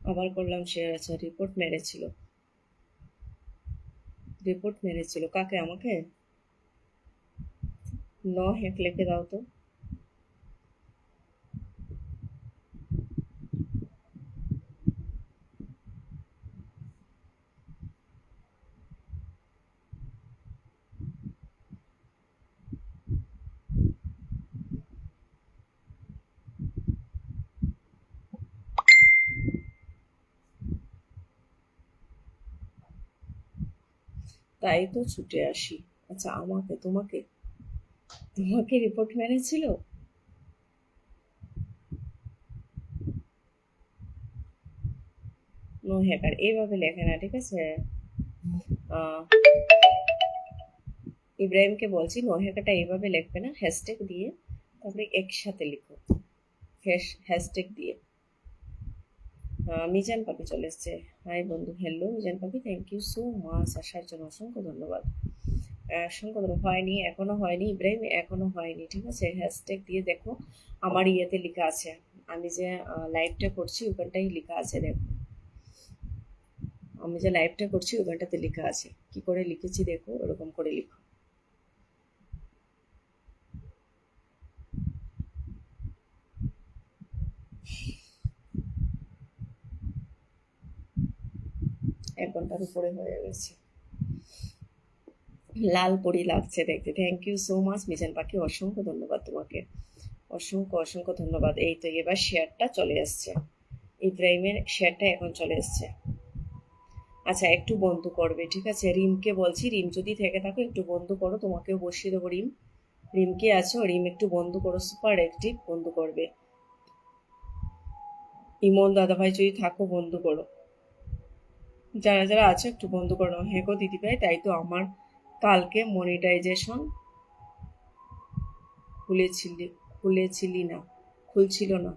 আবার করলাম শেয়ার। আচ্ছা, রিপোর্ট মেরেছিল কাকে? আমাকে? হ্যাক লিখে দাও তো। তাই তো ছুটে আসি। আচ্ছা, তোমাকে রিপোর্ট মেরেছিল? নো হ্যাকার এইভাবে লেখে না, ঠিক আছে? আহ, ইব্রাহিমকে বলছি নো হ্যাকারটা এইভাবে লিখবে না, হ্যাশট্যাগ দিয়ে তারপরে একসাথে লিখো, হ্যাশট্যাগ দিয়ে। মিজান পাখি চলে এসছে। হাই বন্ধু, হ্যালো মিজান পাখি, থ্যাংক ইউ সো মাচ, আসার জন্য অসংখ্য ধন্যবাদ। অসংখ্য ধন্যবাদ। হয়নি, এখনো হয়নি ইব্রাহিম, এখনো হয়নি, ঠিক আছে? হ্যাশট্যাগ দিয়ে দেখো, আমার ইয়েতে লেখা আছে, আমি যে লাইভটা করছি ওখানটাই লেখা আছে, দেখো আমি যে লাইভটা করছি ওখানটাতে লেখা আছে, কি করে লিখেছি দেখো, ওরকম করে লিখো। এক ঘন্টার উপরে হয়ে গেছে। লাল পরি লাগছে দেখতে, thank you so much Mizan পাখি, অসংখ্য ধন্যবাদ তোমাকে, অসংখ্য অসংখ্য ধন্যবাদ। এই তো এবার শেয়ারটা চলে এসছে, ইব্রাহিমের শেয়ারটা এখন চলে এসছে। আচ্ছা, একটু বন্ধু করবে, ঠিক আছে? রিমকে বলছি, রিম যদি থেকে থাকো একটু বন্ধু করো, তোমাকেও বসিয়ে দেবো। রিম কে আছো? রিম একটু বন্ধু করো, সুপার অ্যাক্টিভ, বন্ধু করবে। ইমন দাদাভাই যদি থাকো বন্ধু করো, যারা যারা আছে একটু বন্ধু করো। হ্যাঁ গো দিদিভাই, তাই তো আমার কালকে মনিটাইজেশন খুলেছিলি খুলেছিলি না খুলছিল না,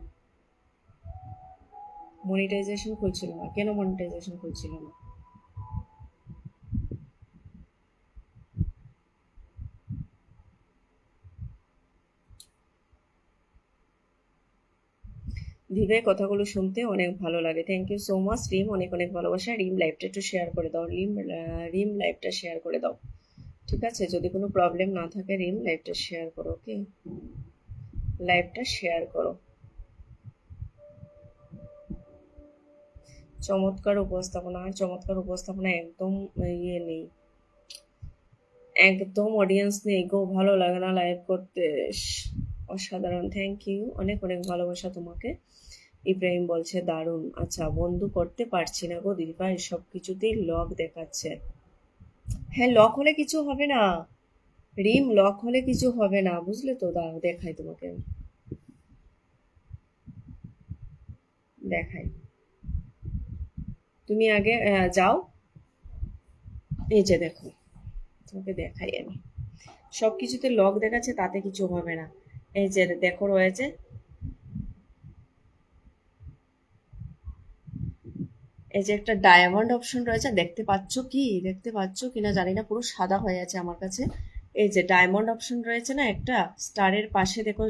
মনিটাইজেশন খুলছিল না কেন? মনিটাইজেশন খুলছিল না? দিদিভাই কথাগুলো শুনতে অনেক ভালো লাগে, থ্যাংক ইউ সো মাচ রিম, অনেক অনেক ভালোবাসা। রিম লাইভটা একটু শেয়ার করে দাও, রিম লাইভটা শেয়ার করে দাও, ঠিক আছে? যদি কোনো প্রবলেম না থাকে রিম লাইভটা শেয়ার করো, ওকে? লাইভটা শেয়ার করো। চমৎকার উপস্থাপনা, চমৎকার উপস্থাপনা, একদম ইয়ে নেই, একদম অডিয়েন্স নেই গো, ভালো লাগে না লাইভ করতে। অসাধারণ, থ্যাংক ইউ, অনেক অনেক ভালোবাসা তোমাকে। ইব্রাহিম বলছে দারুণ। আচ্ছা, বন্ধু করতে পারছি না গো দিদিভাই, সব কিছুতেই লক দেখাচ্ছে। হ্যাঁ, লক হলে কিছু হবে না রিম, লক হলে কিছু হবে না, বুঝলে তো? দাঁড়াও দেখাই তোমাকে, দেখাই। তুমি আগে যাও, এই যে দেখো, তোমাকে দেখাই আমি, সব কিছুতে লক দেখাচ্ছে, তাতে কিছু হবে না। এই যে দেখো রয়েছে, এই যে একটা ডায়মন্ড অপশন রয়েছে, দেখতে পাচ্ছ কিনা জানি না, পুরো সাদা হয়ে আছে আমার কাছে। এই যে ডায়মন্ড অপশন রয়েছে না একটা, স্টারের পাশে দেখো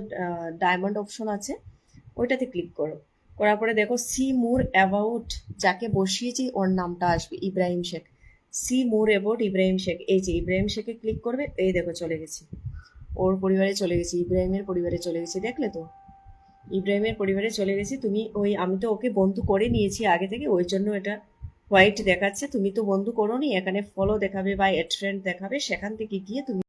ডায়মন্ড অপশন আছে, ওইটাতে ক্লিক করো। করার পরে দেখো সি মোর অ্যাবাউট, যাকে বসিয়েছি ওর নামটা আসবে, Ibrahim Sheikh. See more about Ibrahim Sheikh, এই যে ইব্রাহিম শেখে ক্লিক করবে, এই দেখো চলে গেছি, ওর পরিবারে চলে গেছি, ইব্রাহিমের পরিবারে চলে গেছি, দেখলে তো? ইব্রাহিমের পরিবারে চলে গেছি। তুমি ওই, আমি তো ওকে বন্ধু করে নিয়েছি আগে থেকে, ওই জন্য এটা হোয়াইট দেখাচ্ছে। তুমি তো বন্ধু করোনি, এখানে ফলো দেখাবে বা এড ফ্রেন্ড দেখাবে, সেখান থেকে গিয়ে তুমি